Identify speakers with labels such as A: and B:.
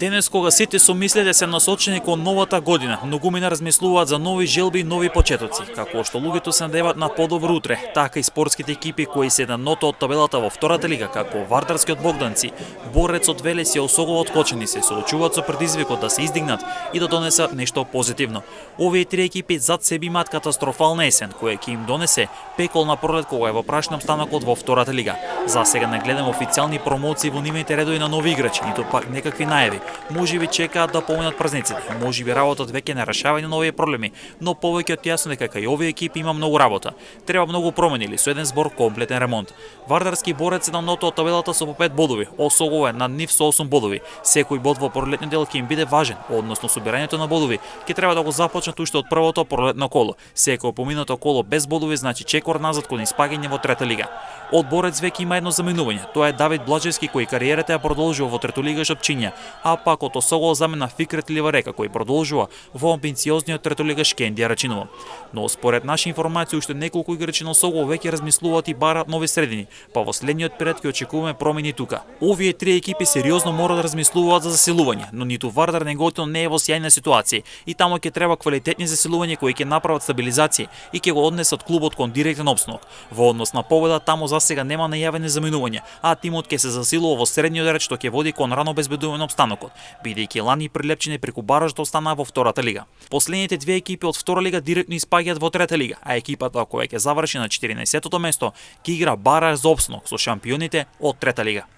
A: Денес кога сите со мислите се насочени кон новата година, многумина размислуваат за нови желби и нови почетоци. Како што луѓето се надеваат на подобро утре, така и спортските екипи кои се на ното од табелата во втората лига, како Вардарскиот Богданци, Борецот Велес и Осоговот Кочани се соочуваат со предизвикот да се издигнат и да донесат нешто позитивно. Овие три екипи зад себе имаат катастрофална есен, која ќе им донесе пеколна пролет кога е во прашнам станокот во втората лига. За сега не гледам официјални промоции во нивните редови на нови играчи, ниту пак некакви најави. Можеби чекаат да поминат празниците, можеби работат веќе на решавање на овие проблеми, но повеќе од јасно дека кај овие екипи има многу работа. Треба многу промени или со еден збор комплетен ремонт. Вардарски борец е на ното од табелата со по 5 бодови, Осогово е над нив со 8 бодови. Секој бод во пролетниот дел ќе им биде важен, односно собирањето на бодови ќе треба да го започнат уште од првото пролетно коло. Секој поминато коло без бодови значи чекор назад кон испагање во трета лига. Од борец веќе има едно заминување. Тоа е Давид Блаџевски кој кариерата ја продолжува во третолига Шапчиња, а пак од Осогово замена Фикрет Ливарека кој продолжува во амбициозниот третолигаш Кендија Рачиново. Но според наши информации уште неколку играчи на Осогово веќе размислуваат и бараат нови средини, па во следниот период ќе очекуваме промени тука. Овие три екипи сериозно мора да размислуваат за засилување, но ниту Вардар неготино не е во сјајна ситуација и таму ќе треба квалитетни засилувања кои ќе направат стабилизација и ќе го однесат клубот кон директен опстанок. Во однос на победа таму засега нема најавени заминувања, а тимот ќе се засилува во средниот ред што ќе води кон рано обезбедување на опстанокот, бидејќи Лани и Прилепчине преку бараж да останаа во втората лига. Последните две екипи од втора лига директно испаѓаат во трета лига, а екипата која ќе заврши на 14-тото место ќе игра бараж за опстанок со шампионите од трета лига.